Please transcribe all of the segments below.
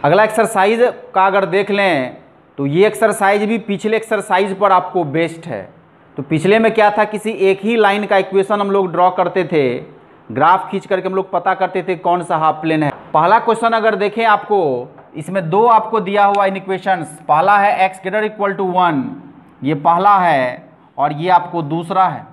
अगला एक्सरसाइज का अगर देख लें तो ये एक्सरसाइज भी पिछले एक्सरसाइज पर आपको बेस्ड है। तो पिछले में क्या था, किसी एक ही लाइन का इक्वेशन हम लोग ड्रॉ करते थे, ग्राफ खींच करके हम लोग पता करते थे कौन सा हाफ प्लेन है। पहला क्वेश्चन अगर देखें आपको, इसमें दो आपको दिया हुआ इन इक्वेशंस, पहला है x ग्रेटर इक्वल टू 1, ये पहला है, और ये आपको दूसरा है।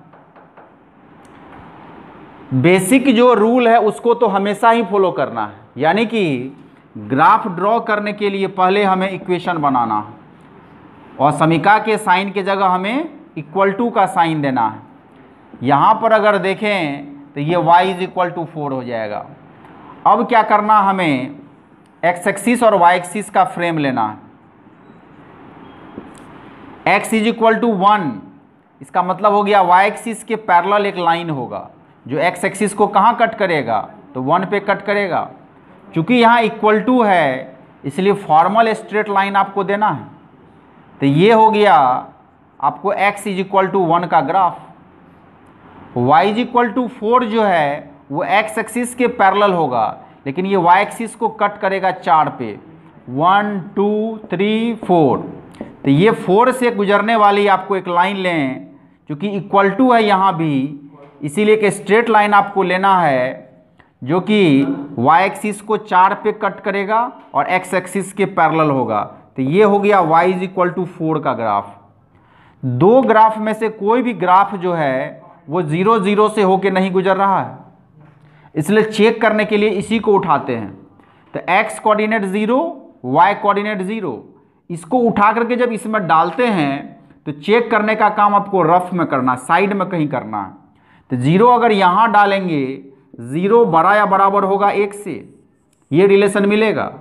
बेसिक जो रूल है उसको तो हमेशा ही फॉलो करना है, यानी कि ग्राफ ड्रॉ करने के लिए पहले हमें इक्वेशन बनाना है और समीकरण के साइन के जगह हमें इक्वल टू का साइन देना है। यहाँ पर अगर देखें तो ये y इज इक्वल टू 4 हो जाएगा। अब क्या करना, हमें x एक्सिस और y एक्सिस का फ्रेम लेना है। x इज इक्वल टू 1, इसका मतलब हो गया y एक्सिस के पैरेलल एक लाइन होगा जो x एक्सिस को कहाँ कट करेगा, तो 1 पे कट करेगा। चूँकि यहाँ इक्वल टू है इसलिए फॉर्मल स्ट्रेट लाइन आपको देना है। तो ये हो गया आपको x इज इक्वल टू 1 का graph. y is equal to 4 जो है वो x एक्सिस के पैरेलल होगा, लेकिन ये y एक्सिस को कट करेगा 4 पे, 1 2 3 4। तो ये 4 से गुजरने वाली आपको एक लाइन लें, क्योंकि इक्वल टू है यहाँ भी, इसीलिए एक स्ट्रेट लाइन आपको लेना है जो कि y एक्सिस को 4 पे कट करेगा और x एक्सिस के पैरेलल होगा। तो ये हो गया y इज इक्वल टू 4 का ग्राफ। दो ग्राफ में से कोई भी ग्राफ जो है वो 0 0 से होके नहीं गुजर रहा है, इसलिए चेक करने के लिए इसी को उठाते हैं। तो x कोऑर्डिनेट 0, y कोऑर्डिनेट 0, इसको उठा करके जब इसमें डालते हैं तो चेक करने का काम आपको रफ में करना, साइड में कहीं करना है। तो 0 अगर यहाँ डालेंगे, 0 बड़ा या बराबर होगा 1 से, ये रिलेशन मिलेगा।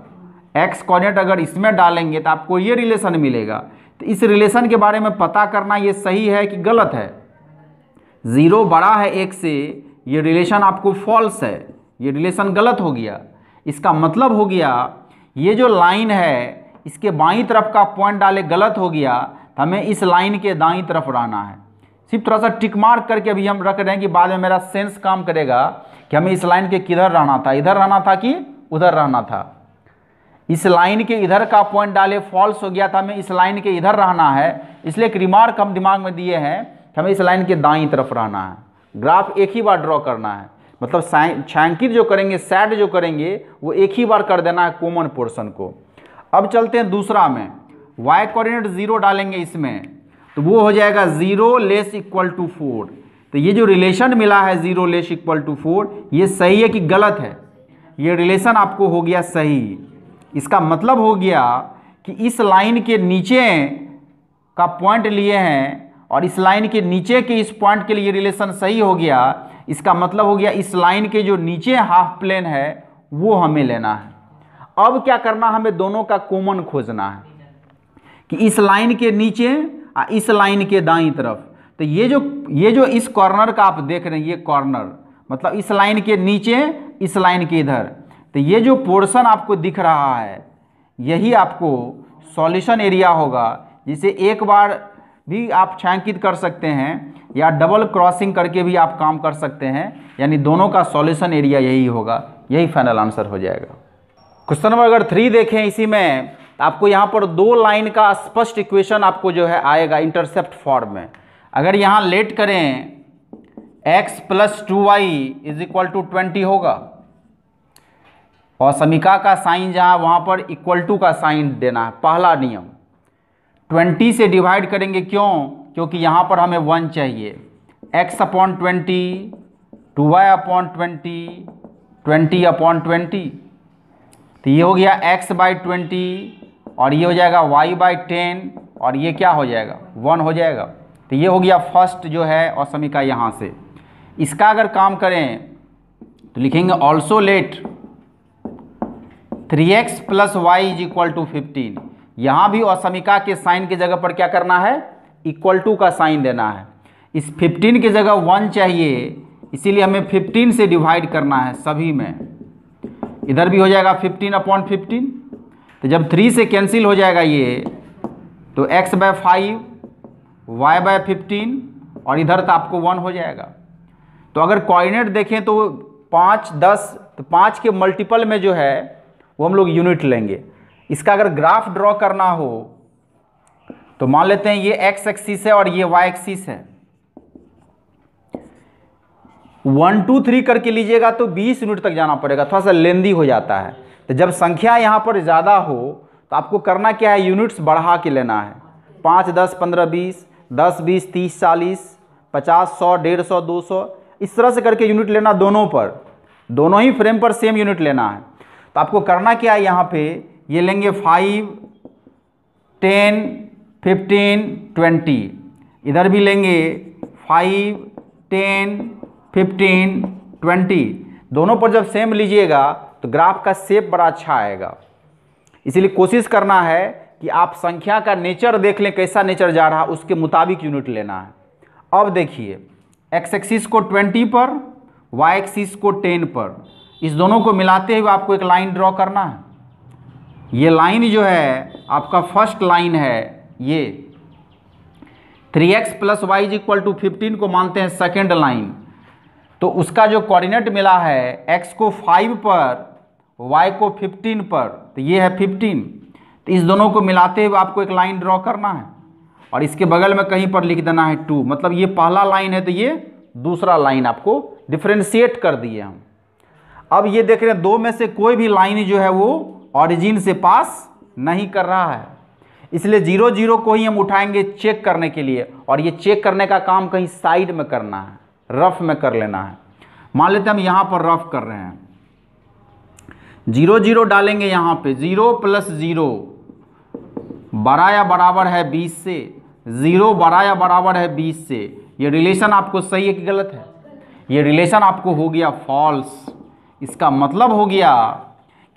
x कोऑर्डिनेट अगर इसमें डालेंगे तो आपको ये रिलेशन मिलेगा। तो इस रिलेशन के बारे में पता करना ये सही है कि गलत है। 0 बड़ा है 1 से, ये रिलेशन आपको फॉल्स है, ये रिलेशन गलत हो गया। इसका मतलब हो गया ये जो लाइन है इसके बाईं तरफ का पॉइंट डाले गलत हो गया, तो हमें इस लाइन के दाईं तरफ रहना है। सिर्फ थोड़ा सा टिक मार्क करके अभी हम रख रहे हैं कि बाद में मेरा सेंस काम करेगा कि हमें इस लाइन के किधर रहना था, इधर रहना था कि उधर रहना था। इस लाइन के इधर का पॉइंट डाले फॉल्स हो गया था, हमें इस लाइन के इधर रहना है, इसलिए एक रिमार्क हम दिमाग में दिए हैं कि हमें इस लाइन के दाईं तरफ रहना है। ग्राफ एक ही बार ड्रॉ करना है, मतलब छायांकित जो करेंगे, सेट जो करेंगे वो एक ही बार कर देना है कॉमन पोर्शन को। अब चलते हैं दूसरा में, y कोऑर्डिनेट 0 डालेंगे इसमें, तो वो हो जाएगा 0 लेस इक्वल टू 4। तो ये जो रिलेशन मिला है 0 लेस इक्वल टू 4, ये सही है कि गलत है? ये रिलेशन आपको हो गया सही। इसका मतलब हो गया कि इस लाइन के नीचे का पॉइंट लिए हैं और इस लाइन के नीचे के इस पॉइंट के लिए रिलेशन सही हो गया। इसका मतलब हो गया इस लाइन के जो नीचे हाफ प्लेन है वो हमें लेना है। अब क्या करना, हमें दोनों का कॉमन खोजना है कि इस लाइन के नीचे और इस लाइन के दाईं तरफ। तो ये जो इस कॉर्नर का आप देख रहे हैं, ये कॉर्नर मतलब इस लाइन के नीचे, इस लाइन के इधर, तो ये जो पोर्शन आपको दिख रहा है यही आपको सॉल्यूशन एरिया होगा, जिसे एक बार भी आप छायांकित कर सकते हैं या डबल क्रॉसिंग करके भी आप काम कर सकते हैं, यानी दोनों का सॉल्यूशन एरिया यही होगा। यही फाइनल आंसर हो जाएगा। क्वेश्चन नंबर अगर 3 देखें, इसी में आपको यहाँ पर दो लाइन का स्पष्ट इक्वेशन आपको जो है आएगा इंटरसेप्ट फॉर्म में। अगर यहाँ लेट करें x plus 2y is equal to 20 होगा और समीकरण का साइन जहाँ वहाँ पर इक्वल टू का साइन देना है। पहला नियम 20 से डिवाइड करेंगे, क्यों? क्योंकि यहाँ पर हमें 1 चाहिए। x upon 20, 2y upon 20, 20 upon 20, तो ये हो गया x बाई 20 और ये हो जाएगा y बाई 10 और ये क्या हो जाएगा 1 हो जाएगा। तो ये हो गया फर्स्ट जो है और समीकरण यहाँ से। इसका अगर काम करें तो लिखेंगे also let 3x plus y is equal to 15। यहाँ भी असमीका के साइन की जगह पर क्या करना है, इक्वल टू का साइन देना है। इस 15 की जगह 1 चाहिए, इसीलिए हमें 15 से डिवाइड करना है सभी में। इधर भी हो जाएगा 15 अपॉन 15, तो जब 3 से कैंसिल हो जाएगा ये, तो x बाय 5, y बाय 15 और इधर तो आपको 1 हो जाएगा। तो अगर कोऑर्डिनेट देखें तो 5, 10, तो 5 के मल्टीपल में जो है वो हम लोग यूनिट लेंगे। इसका अगर ग्राफ ड्रॉ करना हो तो मान लेते हैं ये एक्स एक्सिस है और ये वाई एक्सिस है। 1 2 3 करके लीजिएगा तो 20 यूनिट तक जाना पड़ेगा, थोड़ा सा लेंदी हो जाता है। तो जब संख्या यहाँ पर ज़्यादा हो तो आपको करना क्या है, यूनिट्स बढ़ा के लेना है। 5 10 15 20, 10 20 30 40 50 100 150 200, इस तरह से करके यूनिट लेना दोनों पर, दोनों ही फ्रेम पर सेम यूनिट लेना है। तो आपको करना क्या है, यहाँ पे ये लेंगे 5 10 15 20, इधर भी लेंगे 5 10 15 20, दोनों पर जब सेम लीजिएगा तो ग्राफ का शेप बड़ा अच्छा आएगा। इसीलिए कोशिश करना है कि आप संख्या का नेचर देख लें, कैसा नेचर जा रहा है उसके मुताबिक यूनिट लेना है। अब देखिए एक्स एक्सिस को 20 पर, वाई एक्सिस को 10 पर, इस दोनों को मिलाते हुए आपको एक लाइन ड्रॉ करना है। ये लाइन जो है आपका फर्स्ट लाइन है, ये 3x + y = 15 को मानते हैं सेकेंड लाइन। तो उसका जो कोऑर्डिनेट मिला है x को 5 पर, y को 15 पर, तो ये है 15। तो इस दोनों को मिलाते हुए आपको एक लाइन ड्रॉ करना है और इसके बगल में कहीं पर लिख देना है 2, मतलब ये पहला लाइन है तो ये दूसरा लाइन आपको डिफ्रेंशिएट कर दिए हम। अब ये देख रहे हैं दो में से कोई भी लाइन जो है वो ऑरिजिन से पास नहीं कर रहा है, इसलिए 0 0 को ही हम उठाएंगे चेक करने के लिए। और ये चेक करने का काम कहीं साइड में करना है, रफ में कर लेना है। मान लेते हैं हम यहाँ पर रफ कर रहे हैं, 0 0 डालेंगे यहाँ पे, 0 + 0 बड़ा या बराबर है 20 से, 0 बड़ा या बराबर है 20 से। ये रिलेशन आपको सही है कि गलत है? ये रिलेशन आपको हो गया फॉल्स। इसका मतलब हो गया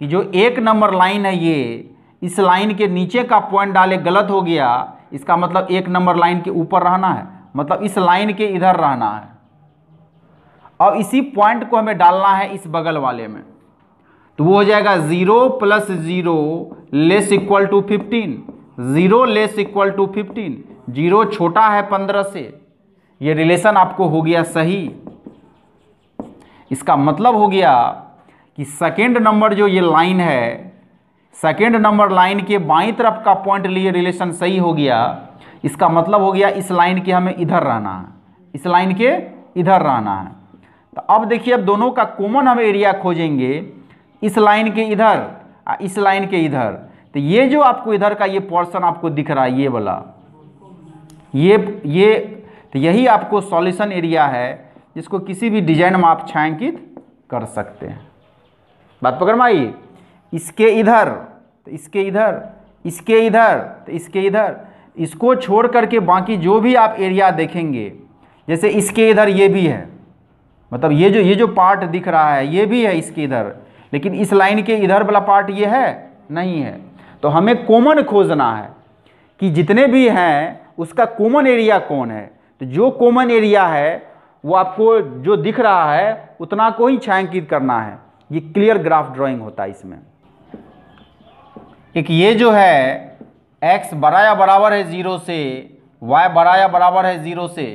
कि जो 1 नंबर लाइन है ये इस लाइन के नीचे का पॉइंट डाले गलत हो गया। इसका मतलब 1 नंबर लाइन के ऊपर रहना है, मतलब इस लाइन के इधर रहना है। अब इसी पॉइंट को हमें डालना है इस बगल वाले में, तो वो हो जाएगा 0 + 0 <= 15, 0 <= 15, 0 छोटा है 15 से। ये रिलेशन आपको हो गया सही। इसका मतलब हो गया कि सेकेंड नंबर जो ये लाइन है, सेकेंड नंबर लाइन के बाईं तरफ का पॉइंट लिए रिलेशन सही हो गया। इसका मतलब हो गया इस लाइन के हमें इधर रहना है, इस लाइन के इधर रहना है। तो अब देखिए, अब दोनों का कॉमन हम एरिया खोजेंगे, इस लाइन के इधर, इस लाइन के इधर। तो ये जो आपको इधर का ये पोर्शन आपको दिख रहा है, ये वाला, ये तो यही आपको सॉल्यूशन एरिया है, जिसको किसी भी डिजाइन में आप छायांकित कर सकते हैं। बात पकड़ में आई? इसके इधर तो इसके इधर, इसके इधर तो इसके इधर, इसको छोड़ करके बाकी जो भी आप एरिया देखेंगे, जैसे इसके इधर ये भी है, मतलब ये जो पार्ट दिख रहा है ये भी है इसके इधर, लेकिन इस लाइन के इधर वाला पार्ट ये है नहीं है। तो हमें कॉमन खोजना है कि जितने भी हैं उसका कॉमन एरिया कौन है। तो जो कॉमन एरिया है वो आपको जो दिख रहा है उतना को ही छायांकित करना है। ये क्लियर ग्राफ ड्राइंग होता है इसमें। एक ये जो है x बड़ा या बराबर है 0 से, y बड़ा या बराबर है 0 से,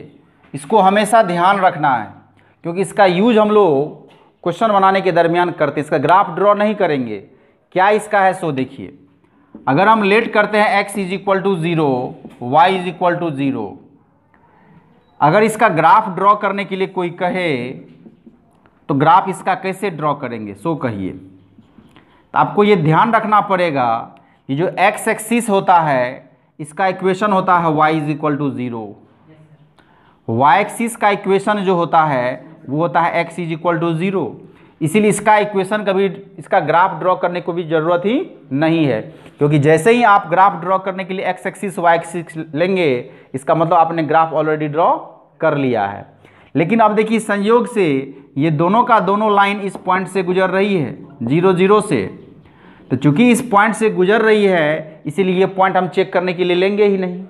इसको हमेशा ध्यान रखना है, क्योंकि इसका यूज हम लोग क्वेश्चन बनाने के दरमियान करते हैं। इसका ग्राफ ड्रॉ नहीं करेंगे। क्या इसका है सो देखिए, अगर हम लेट करते हैं x = 0, y = 0, अगर इसका ग्राफ ड्रॉ करने के लिए कोई कहे तो ग्राफ इसका कैसे ड्रॉ करेंगे सो कहिए। तो आपको ये ध्यान रखना पड़ेगा, ये जो x एक्सिस होता है इसका इक्वेशन होता है y = 0, y एक्सिस का इक्वेशन जो होता है वो होता है x = 0। इसीलिए इसका इक्वेशन कभी, इसका ग्राफ ड्रॉ करने को भी ज़रूरत ही नहीं है, क्योंकि जैसे ही आप ग्राफ ड्रॉ करने के लिए x एक्सिस y एक्सिस लेंगे, इसका मतलब आपने ग्राफ ऑलरेडी ड्रॉ कर लिया है। लेकिन अब देखिए, संयोग से ये दोनों का दोनों लाइन इस पॉइंट से गुजर रही है 0 0 से। तो चूंकि इस पॉइंट से गुजर रही है, इसीलिए ये पॉइंट हम चेक करने के लिए लेंगे ही नहीं।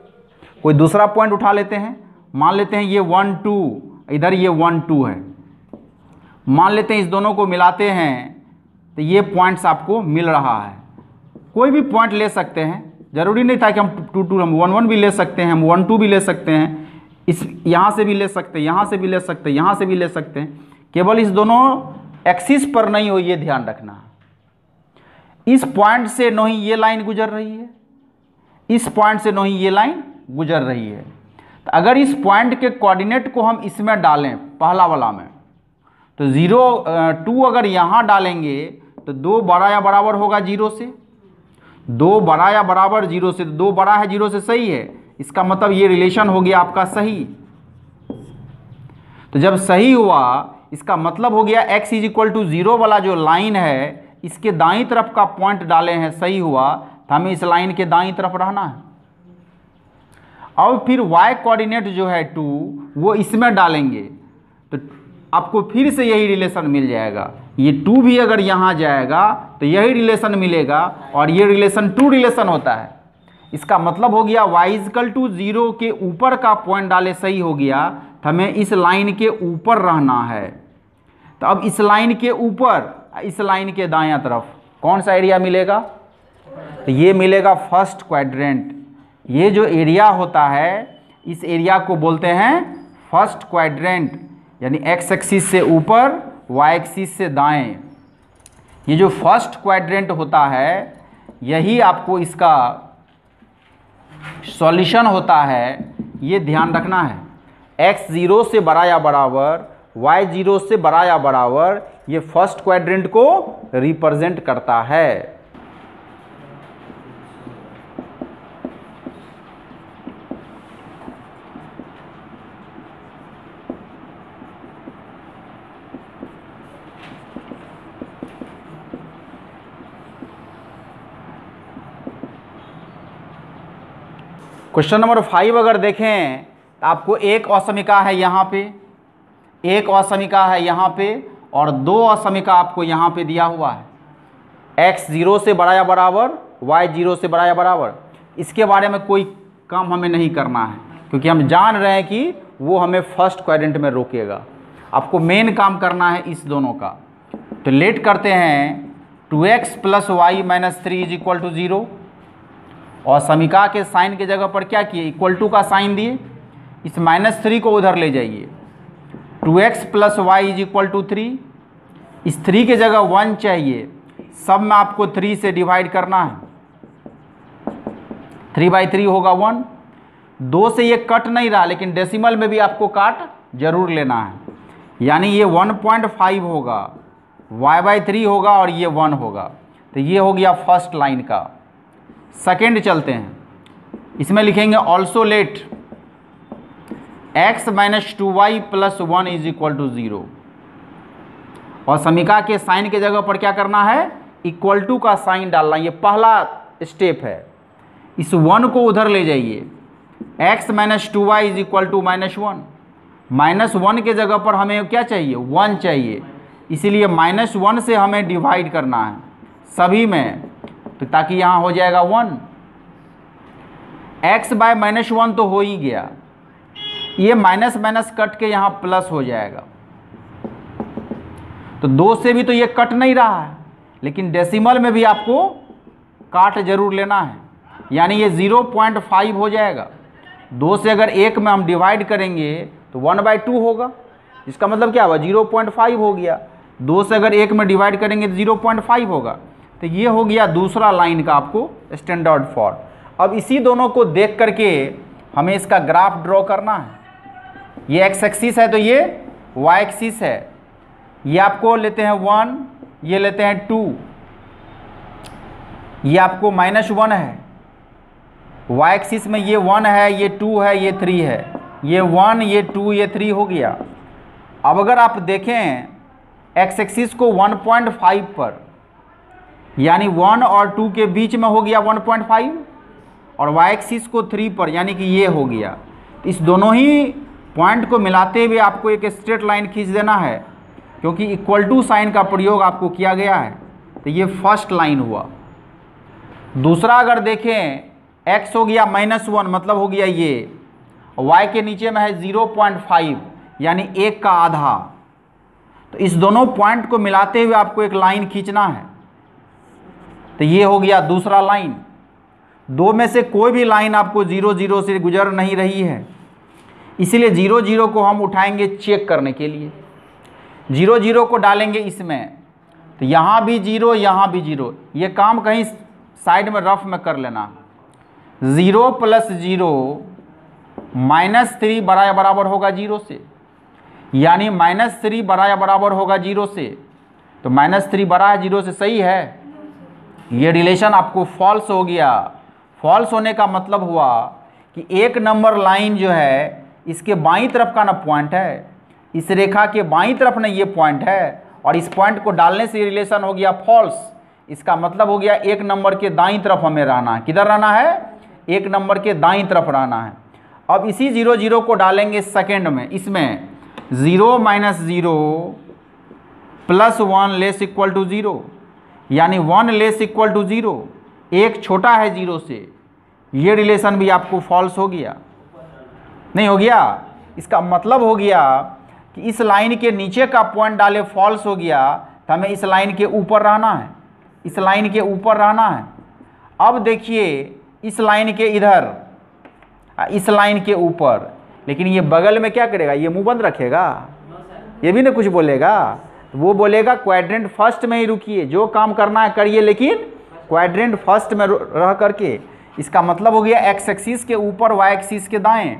कोई दूसरा पॉइंट उठा लेते हैं, मान लेते हैं ये 1 2, इधर ये 1 2 है, मान लेते हैं इस दोनों को मिलाते हैं तो ये पॉइंट्स आपको मिल रहा है। कोई भी पॉइंट ले सकते हैं, ज़रूरी नहीं था कि हम 2 2, हम 1 1 भी ले सकते हैं, हम 1 2 भी ले सकते हैं, इस यहाँ से भी ले सकते हैं, यहाँ से भी ले सकते हैं, यहाँ से भी ले सकते हैं। केवल इस दोनों एक्सिस पर नहीं हो, ये ध्यान रखना। इस पॉइंट से नहीं ये लाइन गुजर रही है, इस पॉइंट से नहीं ये लाइन गुजर रही है। तो अगर इस पॉइंट के कोऑर्डिनेट को हम इसमें डालें, पहला वाला में, तो 2 अगर यहाँ डालेंगे तो 2 बड़ा या बराबर होगा 0 से, 2 बड़ा या बराबर 0 से, 2 बड़ा है 0 से, सही है। इसका मतलब ये रिलेशन हो गया आपका सही। तो जब सही हुआ, इसका मतलब हो गया x = 0 वाला जो लाइन है इसके दाईं तरफ का पॉइंट डाले हैं, सही हुआ। तो हमें इस लाइन के दाईं तरफ रहना है। अब फिर y कोऑर्डिनेट जो है 2 वो इसमें डालेंगे तो आपको फिर से यही रिलेशन मिल जाएगा। ये 2 भी अगर यहाँ जाएगा तो यही रिलेशन मिलेगा, और ये रिलेशन 2 रिलेशन होता है। इसका मतलब हो गया y = 0 के ऊपर का पॉइंट डाले, सही हो गया। तो हमें इस लाइन के ऊपर रहना है। तो अब इस लाइन के ऊपर, इस लाइन के दायां तरफ कौन सा एरिया मिलेगा? तो ये मिलेगा फर्स्ट क्वाड्रेंट। ये जो एरिया होता है इस एरिया को बोलते हैं फर्स्ट क्वाड्रेंट, यानी x एक्सिस से ऊपर y एक्सिस से दाएं। ये जो फर्स्ट क्वाड्रेंट होता है यही आपको इसका सॉल्यूशन होता है, ये ध्यान रखना है। x 0 से बड़ा या बराबर, y 0 से बड़ा या बराबर, ये फर्स्ट क्वाड्रेंट को रिप्रेजेंट करता है। क्वेश्चन नंबर 5 अगर देखें तो आपको एक असमिका है यहाँ पे, एक असमिका है यहाँ पे, और 2 असमिका आपको यहाँ पे दिया हुआ है। x 0 से बड़ा या बराबर, y 0 से बड़ा या बराबर। इसके बारे में कोई काम हमें नहीं करना है क्योंकि हम जान रहे हैं कि वो हमें फर्स्ट क्वाड्रेंट में रोकेगा। आपको मेन काम करना है इस दोनों का। तो लेट करते हैं 2x + y - 3 = 0, और समीका के साइन के जगह पर क्या किए? = का साइन दिए। इस -3 को उधर ले जाइए। 2x + y = 3, इस 3 के जगह 1 चाहिए। सब में आपको 3 से डिवाइड करना है। 3/3 होगा 1। 2 से ये कट नहीं रहा, लेकिन डेसिमल में भी आपको काट जरूर लेना है। यानी ये 1.5 होगा, y/3 होगा और ये 1 होगा। तो ये हो गया फर्स्ट लाइन का। सेकेंड चलते हैं, इसमें लिखेंगे ऑल्सो लेट x - 2y + 1 = 0, और समीका के साइन के जगह पर क्या करना है? = का साइन डालना। ये पहला स्टेप है। इस 1 को उधर ले जाइए। x - 2y = -1, -1 के जगह पर हमें क्या चाहिए? 1 चाहिए। इसीलिए -1 से हमें डिवाइड करना है सभी में, तो ताकि यहाँ हो जाएगा 1। x/-1 तो हो ही गया, ये माइनस माइनस कट के यहाँ प्लस हो जाएगा। तो 2 से भी तो ये कट नहीं रहा है, लेकिन डेसिमल में भी आपको काट जरूर लेना है। यानी ये 0.5 हो जाएगा। 2 से अगर 1 में हम डिवाइड करेंगे तो 1/2 होगा। इसका मतलब क्या हुआ? 0.5 हो गया। 2 से अगर 1 में डिवाइड करेंगे तो 0.5 होगा। तो ये हो गया दूसरा लाइन का आपको स्टैंडर्ड फॉर्म। अब इसी दोनों को देख करके हमें इसका ग्राफ ड्रॉ करना है। ये x एक्सिस है तो ये y एक्सिस है। ये आपको लेते हैं 1, ये लेते हैं 2, ये आपको -1 है। y एक्सिस में ये 1 है, ये 2 है, ये 3 है। ये 1, ये 2, ये 3 हो गया। अब अगर आप देखें x एक्सिस को 1.5 पर, यानी 1 और 2 के बीच में हो गया 1.5, और y एक्सिस को 3 पर, यानी कि ये हो गया। इस दोनों ही पॉइंट को मिलाते हुए आपको एक स्ट्रेट लाइन खींच देना है, क्योंकि = साइन का प्रयोग आपको किया गया है। तो ये फर्स्ट लाइन हुआ। दूसरा अगर देखें x हो गया -1, मतलब हो गया ये, y के नीचे में है 0.5, यानी 1 का आधा। तो इस दोनों पॉइंट को मिलाते हुए आपको एक लाइन खींचना है। तो ये हो गया दूसरा लाइन। 2 में से कोई भी लाइन आपको 0, 0 से गुजर नहीं रही है, इसीलिए 0, 0 को हम उठाएंगे चेक करने के लिए। 0, 0 को डालेंगे इसमें तो यहाँ भी जीरो, यहाँ भी जीरो। ये काम कहीं साइड में रफ में कर लेना। 0 + 0 -3 बड़ा या बराबर होगा 0 से, यानी -3 बड़ा या बराबर होगा 0 से। तो -3 बड़ा है 0 से, सही है। ये रिलेशन आपको फॉल्स हो गया। फॉल्स होने का मतलब हुआ कि एक नंबर लाइन जो है इसके बाईं तरफ का ना पॉइंट है, इस रेखा के बाईं तरफ ना ये पॉइंट है, और इस पॉइंट को डालने से रिलेशन हो गया फॉल्स। इसका मतलब हो गया एक नंबर के दाईं तरफ हमें रहना है। किधर रहना है? एक नंबर के दाईं तरफ रहना है। अब इसी 0 0 को डालेंगे सेकंड में, इसमें 0 - 0 + 1 < 0, यानी 1 < 0, एक छोटा है 0 से। ये रिलेशन भी आपको फॉल्स हो गया, नहीं हो गया? इसका मतलब हो गया कि इस लाइन के नीचे का पॉइंट डाले फॉल्स हो गया, तो हमें इस लाइन के ऊपर रहना है, इस लाइन के ऊपर रहना है। अब देखिए इस लाइन के इधर, इस लाइन के ऊपर, लेकिन ये बगल में क्या करेगा? ये मुंह बंद रखेगा, ये भी ना कुछ बोलेगा। वो बोलेगा क्वाड्रेंट फर्स्ट में ही रुकिए, जो काम करना है करिए, लेकिन क्वाड्रेंट फर्स्ट में रह करके। इसका मतलब हो गया एक्स एक्सिस के ऊपर, वाई एक्सिस के दाएं।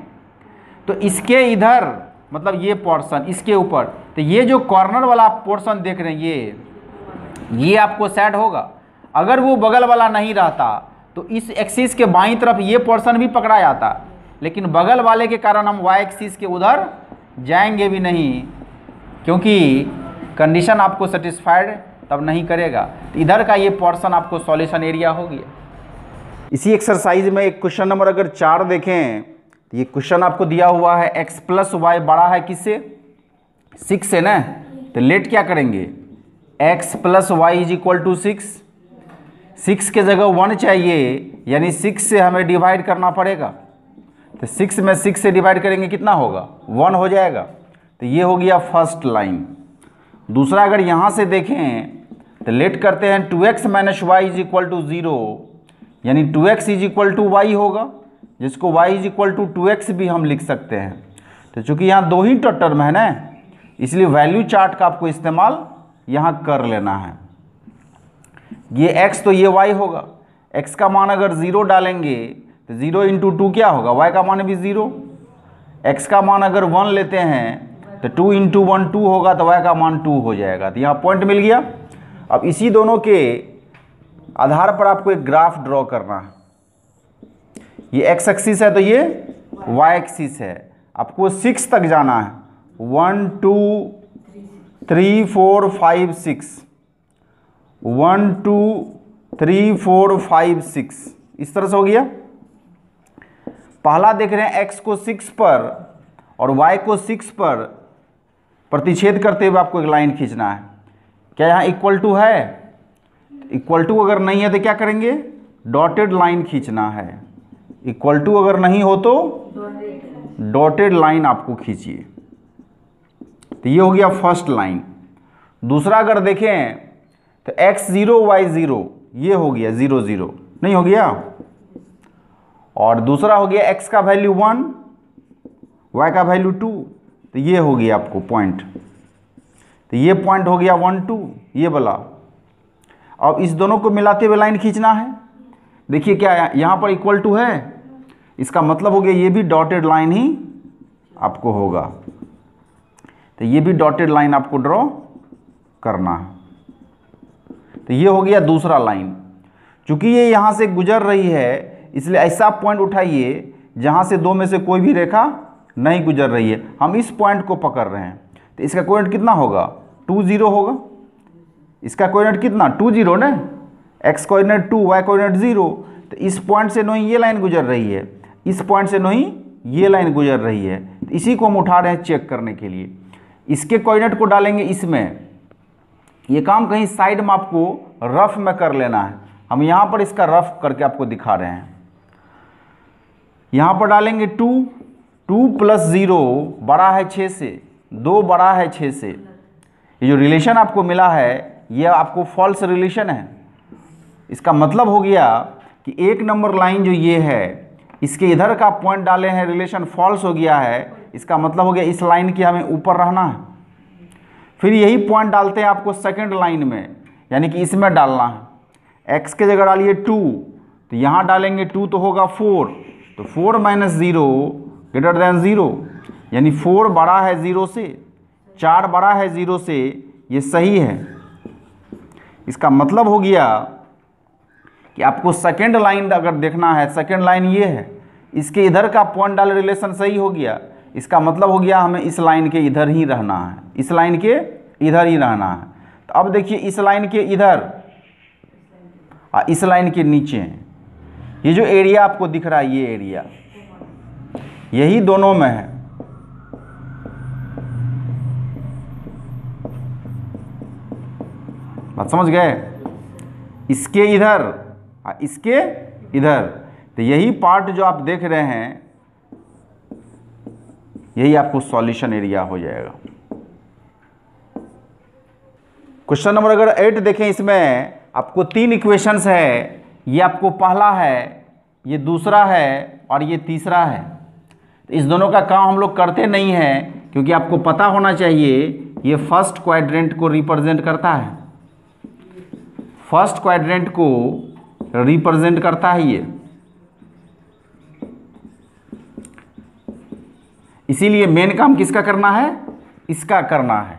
तो इसके इधर मतलब ये पोर्शन, इसके ऊपर, तो ये जो कॉर्नर वाला पोर्शन देख रहे हैं ये आपको सेट होगा। अगर वो बगल वाला नहीं रहता तो इस एक्सिस के बाईं तरफ ये पोर्शन भी पकड़ा जाता, लेकिन बगल वाले के कारण हम वाई एक्सिस के उधर जाएंगे भी नहीं, क्योंकि कंडीशन आपको सेटिस्फाइड तब नहीं करेगा। तो इधर का ये पोर्शन आपको सॉल्यूशन एरिया हो गया। इसी एक्सरसाइज में एक क्वेश्चन नंबर अगर 4 देखें, तो ये क्वेश्चन आपको दिया हुआ है x + y बड़ा है किससे? 6 से ना। तो लेट क्या करेंगे? x + y = 6। 6 के जगह 1 चाहिए, यानी 6 से हमें डिवाइड करना पड़ेगा। तो 6 में 6 से डिवाइड करेंगे, कितना होगा? 1 हो जाएगा। तो ये हो गया फर्स्ट लाइन। दूसरा अगर यहाँ से देखें तो लेट करते हैं 2x - y = 0, यानी 2x = y होगा, जिसको y = 2x भी हम लिख सकते हैं। तो चूंकि यहाँ 2 ही टर्म है ना, इसलिए वैल्यू चार्ट का आपको इस्तेमाल यहाँ कर लेना है। ये x तो ये y होगा। x का मान अगर 0 डालेंगे तो 0 × 2 क्या होगा? y का मान भी 0। x का मान अगर 1 लेते हैं तो 2 × 1 2 होगा, तो y का मान 2 हो जाएगा। तो यहाँ पॉइंट मिल गया। अब इसी दोनों के आधार पर आपको एक ग्राफ ड्रॉ करना है। ये x एक्सिस है तो ये y एक्सिस है। आपको 6 तक जाना है। 1 2 3 4 5 6, 1 2 3 4 5 6, इस तरह से हो गया। पहला देख रहे हैं x को 6 पर और y को 6 पर प्रतिच्छेद करते हुए आपको एक लाइन खींचना है। क्या यहाँ इक्वल टू है? इक्वल टू अगर नहीं है तो क्या करेंगे? डॉटेड लाइन खींचना है। इक्वल टू अगर नहीं हो तो डॉटेड लाइन आपको खींचिए। तो ये हो गया फर्स्ट लाइन। दूसरा अगर देखें तो x0 y0, ये हो गया 0 0, नहीं हो गया? और दूसरा हो गया x का वैल्यू 1, y का वैल्यू 2, तो ये हो गया आपको पॉइंट। तो ये पॉइंट हो गया 1 2, ये वाला। अब इस दोनों को मिलाते हुए लाइन खींचना है। देखिए क्या यहाँ पर इक्वल टू है, इसका मतलब हो गया ये भी डॉटेड लाइन ही आपको होगा। तो ये भी डॉटेड लाइन आपको ड्रॉ करना है। तो ये हो गया दूसरा लाइन। चूंकि ये यहाँ से गुजर रही है, इसलिए ऐसा पॉइंट उठाइए जहाँ से 2 में से कोई भी रेखा नहीं गुजर रही है। हम इस पॉइंट को पकड़ रहे हैं, तो इसका कोऑर्डिनेट कितना होगा? 2 0 होगा। इसका कोऑर्डिनेट कितना? 2 0 ना। x coordinate 2, y coordinate 0। तो इस पॉइंट से नहीं ये लाइन गुजर रही है, इस पॉइंट से नहीं ये लाइन गुजर रही है। तो इसी को हम उठा रहे हैं चेक करने के लिए। इसके कोऑर्डिनेट को डालेंगे इसमें। ये काम कहीं साइड में आपको रफ में कर लेना है। हम यहाँ पर इसका रफ करके आपको दिखा रहे हैं। यहाँ पर डालेंगे 2 + 0 बड़ा है 6 से, 2 बड़ा है 6 से। ये जो रिलेशन आपको मिला है ये आपको फॉल्स रिलेशन है। इसका मतलब हो गया कि एक नंबर लाइन जो ये है, इसके इधर का पॉइंट डाले हैं, रिलेशन फॉल्स हो गया है। इसका मतलब हो गया इस लाइन के हमें ऊपर रहना है। फिर यही पॉइंट डालते हैं आपको सेकंड लाइन में, यानी कि इसमें डालना है। x के जगह डालिए 2, तो यहाँ डालेंगे 2 तो होगा 4, तो 4 माइनस 0 ग्रेटर देन 0, यानी 4 बड़ा है 0 से, 4 बड़ा है 0 से, ये सही है। इसका मतलब हो गया कि आपको सेकेंड लाइन अगर देखना है, सेकेंड लाइन ये है, इसके इधर का पॉइंट डाल रिलेशन सही हो गया। इसका मतलब हो गया हमें इस लाइन के इधर ही रहना है, इस लाइन के इधर ही रहना है। तो अब देखिए इस लाइन के इधर और इस लाइन के नीचे, ये जो एरिया आपको दिख रहा है, ये एरिया यही दोनों में है। बात समझ गए? इसके इधर और इसके इधर, तो यही पार्ट जो आप देख रहे हैं, यही आपको सॉल्यूशन एरिया हो जाएगा। क्वेश्चन नंबर अगर 8 देखें, इसमें आपको 3 इक्वेशंस है। ये आपको पहला है, ये दूसरा है और ये तीसरा है। तो इस दोनों का काम हम लोग करते नहीं हैं, क्योंकि आपको पता होना चाहिए ये फर्स्ट क्वाड्रेंट को रिप्रेजेंट करता है, फर्स्ट क्वाड्रेंट को रिप्रेजेंट करता है ये। इसीलिए मेन काम किसका करना है? इसका करना है।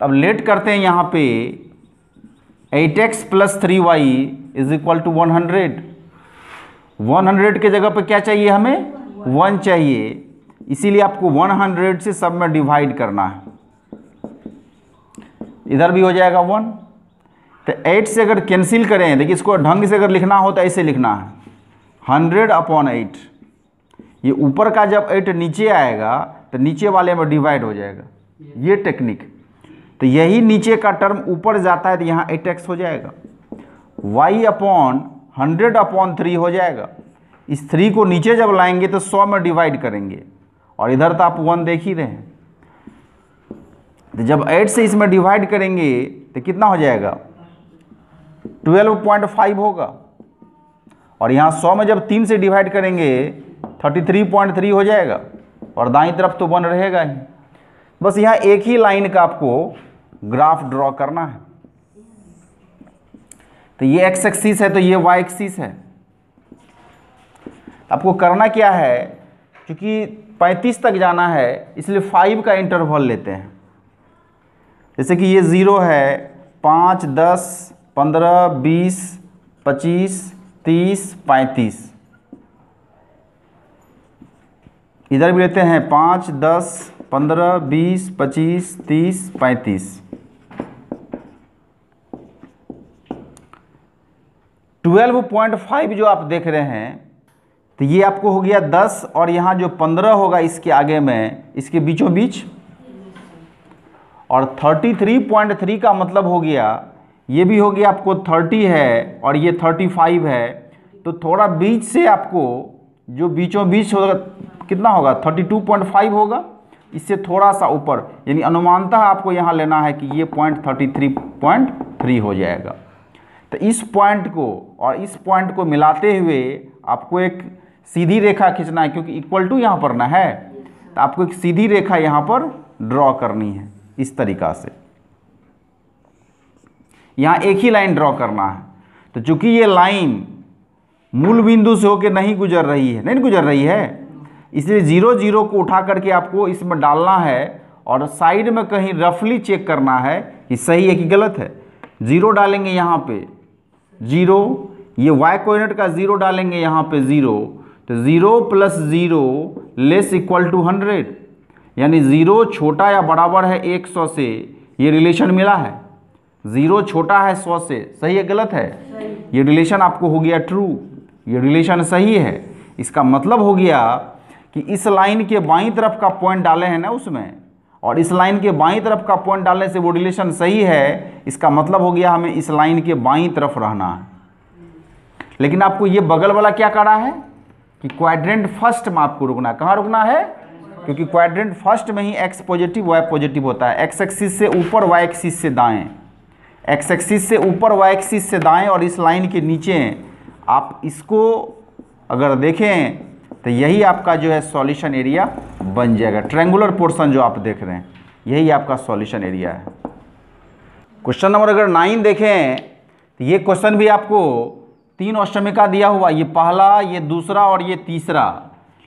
अब लेट करते हैं यहाँ पे 8x + 3y = 100। 100 के जगह पे क्या चाहिए हमें? 1 चाहिए। इसीलिए आपको 100 से सब में डिवाइड करना है। इधर भी हो जाएगा 1। तो 8 से अगर कैंसिल करें, देखिए इसको ढंग से अगर लिखना हो तो ऐसे लिखना है, 100/8। ये ऊपर का जब 8 नीचे आएगा तो नीचे वाले में डिवाइड हो जाएगा, ये टेक्निक। तो यही नीचे का टर्म ऊपर जाता है तो यहाँ 8x हो जाएगा, y/100/3 हो जाएगा। इस 3 को नीचे जब लाएंगे तो 100 में डिवाइड करेंगे, और इधर तो आप 1 देख ही रहे हैं। तो जब 8 से इसमें डिवाइड करेंगे तो कितना हो जाएगा? 12.5 होगा। और यहाँ 100 में जब 3 से डिवाइड करेंगे 33.3 हो जाएगा, और दाईं तरफ तो 1 रहेगा ही। बस यहाँ एक ही लाइन का आपको ग्राफ ड्रॉ करना है। तो ये एक्स एक्सिस है तो ये वाई एक्सिस है। आपको करना क्या है, क्योंकि 35 तक जाना है इसलिए 5 का इंटरवल लेते हैं। जैसे कि ये 0 है, 5, 10, 15, 20, 25, 30, 35। इधर भी लेते हैं 5, 10, 15, 20, 25, 30, 35। 12.5 जो आप देख रहे हैं, तो ये आपको हो गया 10, और यहाँ जो 15 होगा इसके आगे में, इसके बीचों बीच, और 33.3 का मतलब हो गया, ये भी हो गया आपको 30 है और ये 35 है। तो थोड़ा बीच से आपको जो बीचों बीच होगा कितना होगा? 32.5 होगा। इससे थोड़ा सा ऊपर, यानी अनुमानतः आपको यहाँ लेना है कि ये पॉइंट 33.3 हो जाएगा। तो इस पॉइंट को और इस पॉइंट को मिलाते हुए आपको एक सीधी रेखा खींचना है, क्योंकि इक्वल टू यहाँ पर ना है, तो आपको एक सीधी रेखा यहाँ पर ड्रॉ करनी है इस तरीक़ा से। यहाँ एक ही लाइन ड्रॉ करना है। तो चूंकि ये लाइन मूल बिंदु से होकर नहीं गुजर रही है, इसलिए 0, 0 को उठा करके आपको इसमें डालना है, और साइड में कहीं रफली चेक करना है कि सही है कि गलत है। 0 डालेंगे यहाँ पे 0, ये y कोऑर्डिनेट का 0 डालेंगे यहाँ पे 0, तो 0 + 0 ≤ 100, यानी 0 छोटा या बराबर है 100 से, ये रिलेशन मिला है। 0 छोटा है 100 से, सही है गलत है? ये रिलेशन आपको हो गया ट्रू, ये रिलेशन सही है। इसका मतलब हो गया कि इस लाइन के बाईं तरफ का पॉइंट डाले हैं ना उसमें, और इस लाइन के बाईं तरफ का पॉइंट डालने से वो रिलेशन सही है। इसका मतलब हो गया हमें इस लाइन के बाईं तरफ रहना है। लेकिन आपको ये बगल वाला क्या करा है कि क्वाड्रेंट फर्स्ट में आपको रुकना है। कहाँ रुकना है? क्योंकि क्वाड्रेंट फर्स्ट में ही x पॉजिटिव y पॉजिटिव होता है। x एक्सिस से ऊपर y एक्सिस से दाएं, x एक्सिस से ऊपर y एक्सिस से दाएं, और इस लाइन के नीचे आप इसको अगर देखें तो यही आपका जो है सॉल्यूशन एरिया बन जाएगा। ट्रायंगुलर पोर्शन जो आप देख रहे हैं यही आपका सॉल्यूशन एरिया है। क्वेश्चन नंबर अगर 9 देखें तो ये क्वेश्चन भी आपको 3 अष्टमिका दिया हुआ, ये पहला, ये दूसरा और ये तीसरा।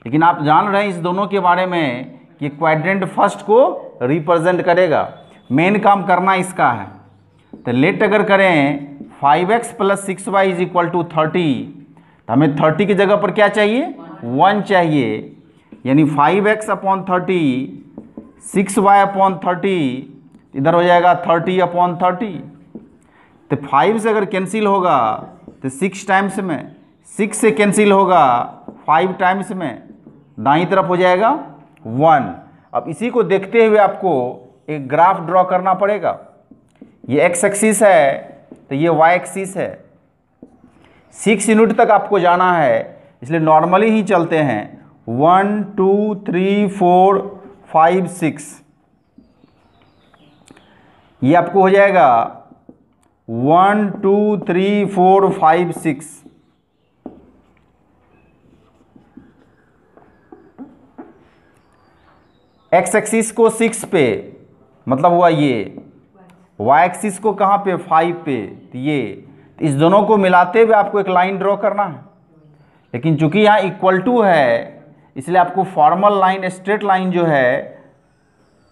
लेकिन आप जान रहे हैं इस दोनों के बारे में कि क्वाड्रेंट फर्स्ट को रिप्रेजेंट करेगा। मेन काम करना इसका है। तो लेट अगर करें 5x + 6y = 30, तो हमें 30 की जगह पर क्या चाहिए, 1 चाहिए। यानी 5x/30 6y/30 इधर हो जाएगा 30/30। तो 5 से अगर कैंसिल होगा तो 6 टाइम्स में, 6 से कैंसिल होगा 5 टाइम्स में, दाईं तरफ हो जाएगा 1। अब इसी को देखते हुए आपको एक ग्राफ ड्रॉ करना पड़ेगा। ये x एक्सिस है तो ये y एक्सिस है। 6 यूनिट तक आपको जाना है, इसलिए नॉर्मली ही चलते हैं। 1 2 3 4 5 6, ये आपको हो जाएगा 1 2 3 4 5 6। एक्स एक्सिस को 6 पे, मतलब हुआ ये। वाई एक्सिस को कहाँ पे, 5 पे। तो ये, इस दोनों को मिलाते हुए आपको एक लाइन ड्रॉ करना है। लेकिन चूंकि यहाँ इक्वल टू है, इसलिए आपको फॉर्मल लाइन, स्ट्रेट लाइन जो है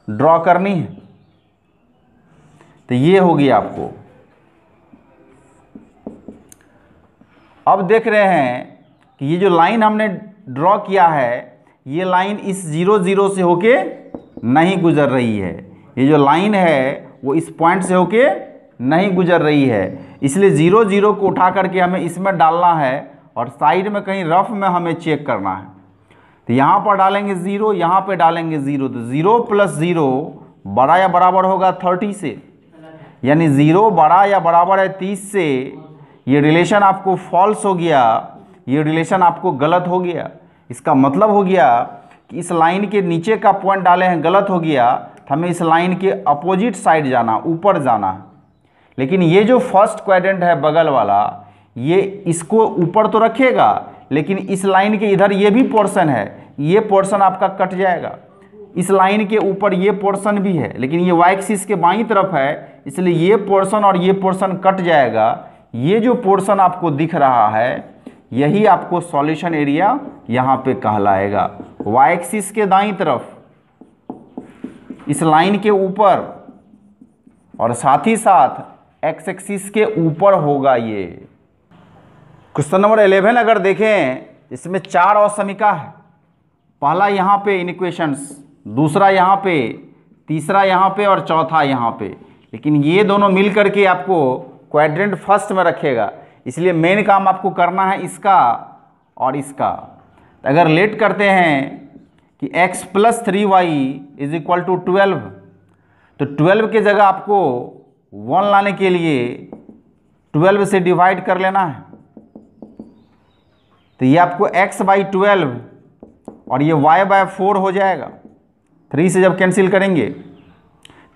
ड्रॉ करनी है। तो ये होगी आपको। अब देख रहे हैं कि ये जो लाइन हमने ड्रॉ किया है, ये लाइन इस 0 0 से होके नहीं गुजर रही है। ये जो लाइन है वो इस पॉइंट से होके नहीं गुजर रही है। इसलिए 0 0 को उठा करके हमें इसमें डालना है और साइड में कहीं रफ में हमें चेक करना है। तो यहाँ पर डालेंगे 0, यहाँ पे डालेंगे 0। तो 0 + 0 बड़ा या बराबर होगा 30 से, यानी 0 बड़ा या बराबर है 30 से। ये रिलेशन आपको फॉल्स हो गया, ये रिलेशन आपको गलत हो गया। इसका मतलब हो गया कि इस लाइन के नीचे का पॉइंट डाले हैं, गलत हो गया। तो हमें इस लाइन के अपोजिट साइड जाना, ऊपर जाना। लेकिन ये जो फर्स्ट क्वाड्रेंट है बगल वाला, ये इसको ऊपर तो रखेगा, लेकिन इस लाइन के इधर ये भी पोर्शन है, ये पोर्शन आपका कट जाएगा। इस लाइन के ऊपर ये पोर्शन भी है, लेकिन ये वाई एक्सिस के बाईं तरफ है, इसलिए ये पोर्शन और ये पोर्शन कट जाएगा। ये जो पोर्शन आपको दिख रहा है, यही आपको सॉल्यूशन एरिया यहाँ पे कहलाएगा। वाई एक्सिस के दाईं तरफ, इस लाइन के ऊपर, और साथ ही साथ एक्स एक्सिस के ऊपर होगा ये। क्वेश्चन नंबर 11 अगर देखें, इसमें 4 असमीका है। पहला यहाँ पे इनइक्वेशंस, दूसरा यहाँ पे, तीसरा यहाँ पे और चौथा यहाँ पे। लेकिन ये दोनों मिल करके आपको क्वाड्रेंट फर्स्ट में रखेगा। इसलिए मेन काम आपको करना है इसका और इसका। अगर लेट करते हैं कि x + 3y = 12, तो 12 के जगह आपको 1 लाने के लिए 12 से डिवाइड कर लेना है। तो ये आपको x/12 और ये y/4 हो जाएगा। 3 से जब कैंसिल करेंगे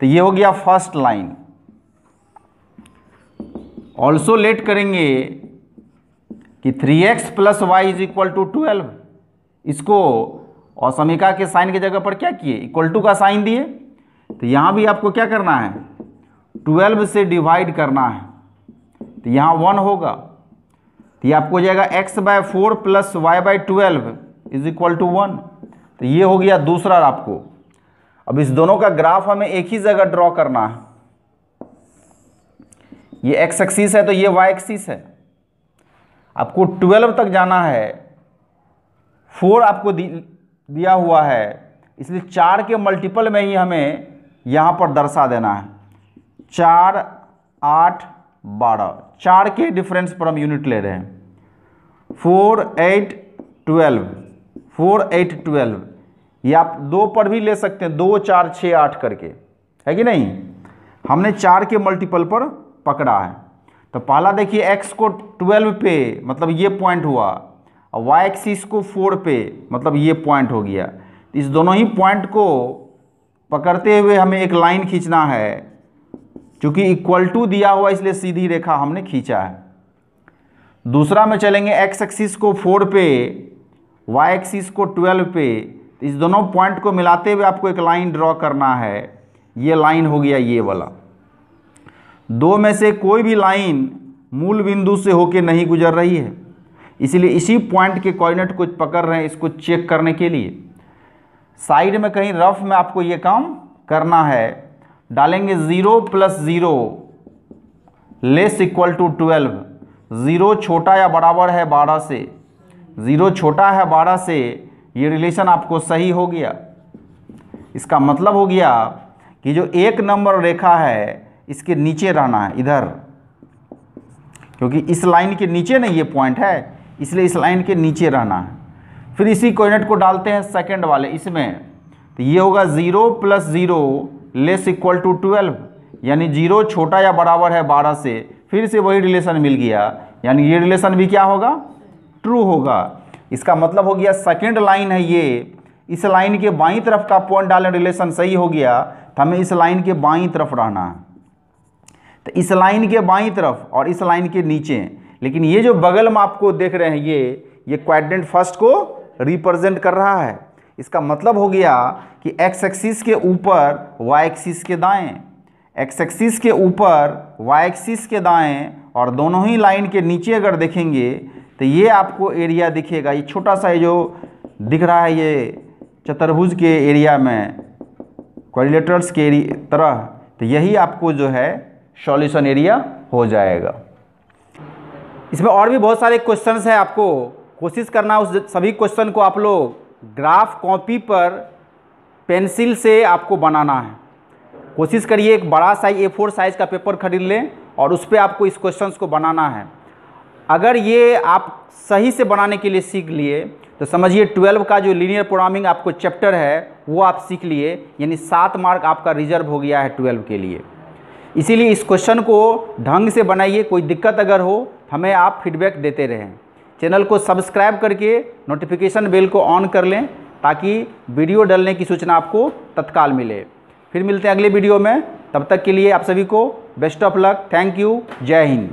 तो ये हो गया फर्स्ट लाइन। ऑल्सो लेट करेंगे कि 3x + y = 12। इसको असमीका के साइन की जगह पर क्या किए, इक्वल टू का साइन दिए। तो यहाँ भी आपको क्या करना है, 12 से डिवाइड करना है। तो यहाँ 1 होगा। तो ये आपको हो जाएगा x/4 + y/12 = 1। तो ये हो गया दूसरा आपको। अब इस दोनों का ग्राफ हमें एक ही जगह ड्रॉ करना है। ये एक्स एक्सिस है तो ये वाई एक्सिस है। आपको 12 तक जाना है। 4 आपको दिया हुआ है, इसलिए 4 के मल्टीपल में ही हमें यहाँ पर दर्शा देना है। 4 8 12, 4 के डिफरेंस पर हम यूनिट ले रहे हैं। 4 8 12, 4 8 12। ये आप 2 पर भी ले सकते हैं, 2 4 6 8 करके, है कि नहीं। हमने 4 के मल्टीपल पर पकड़ा है। तो पहला देखिए x को 12 पे, मतलब ये पॉइंट हुआ, और y एक्सिस को 4 पे, मतलब ये पॉइंट हो गया। इस दोनों ही पॉइंट को पकड़ते हुए हमें एक लाइन खींचना है। चूंकि इक्वल टू दिया हुआ इसलिए सीधी रेखा हमने खींचा है। दूसरा में चलेंगे x एक्सिस को 4 पे, y एक्सिस को 12 पे। इस दोनों पॉइंट को मिलाते हुए आपको एक लाइन ड्रॉ करना है। ये लाइन हो गया ये वाला। दो में से कोई भी लाइन मूल बिंदु से होकर नहीं गुजर रही है, इसलिए इसी पॉइंट के कोऑर्डिनेट को पकड़ रहे हैं इसको चेक करने के लिए। साइड में कहीं रफ में आपको ये काम करना है। डालेंगे 0 + 0 <= 12। 0 छोटा या बराबर है 12 से, 0 छोटा है 12 से, ये रिलेशन आपको सही हो गया। इसका मतलब हो गया कि जो 1 नंबर रेखा है इसके नीचे रहना है इधर, क्योंकि इस लाइन के नीचे नहीं ये पॉइंट है, इसलिए इस लाइन के नीचे रहना है। फिर इसी कोऑर्डिनेट को डालते हैं सेकंड वाले इसमें, तो ये होगा 0 + 0 <= 12, यानी 0 छोटा या बराबर है 12 से। फिर से वही रिलेशन मिल गया, यानी ये रिलेशन भी क्या होगा, ट्रू होगा। इसका मतलब हो गया सेकंड लाइन है ये, इस लाइन के बाईं तरफ का पॉइंट डालें रिलेशन सही हो गया, तो हमें इस लाइन के बाईं तरफ रहना है। तो इस लाइन के बाईं तरफ और इस लाइन के नीचे, लेकिन ये जो बगल में आपको देख रहे हैं ये क्वाड्रेंट फर्स्ट को रिप्रेजेंट कर रहा है। इसका मतलब हो गया कि x एक्सिस के ऊपर y एक्सिस के दाएं, x एक्सिस के ऊपर y एक्सिस के दाएं, और दोनों ही लाइन के नीचे अगर देखेंगे तो ये आपको एरिया दिखेगा। ये छोटा सा जो दिख रहा है ये चतुर्भुज के एरिया में, क्वाड्रिलेटरल्स के तरह, तो यही आपको जो है सॉल्यूशन एरिया हो जाएगा। इसमें और भी बहुत सारे क्वेश्चंस हैं, आपको कोशिश करना उस सभी क्वेश्चन को आप लोग ग्राफ कॉपी पर पेंसिल से आपको बनाना है। कोशिश करिए एक बड़ा साइज A4 साइज़ का पेपर खरीद लें और उस पर आपको इस क्वेश्चंस को बनाना है। अगर ये आप सही से बनाने के लिए सीख लिए तो समझिए 12 का जो लीनियर प्रोग्रामिंग आपको चैप्टर है वो आप सीख लिए, यानी 7 मार्क आपका रिजर्व हो गया है 12 के लिए। इसीलिए इस क्वेश्चन को ढंग से बनाइए। कोई दिक्कत अगर हो हमें आप फीडबैक देते रहें। चैनल को सब्सक्राइब करके नोटिफिकेशन बेल को ऑन कर लें ताकि वीडियो डालने की सूचना आपको तत्काल मिले। फिर मिलते हैं अगले वीडियो में, तब तक के लिए आप सभी को best of luck. Thank you. जय हिंद।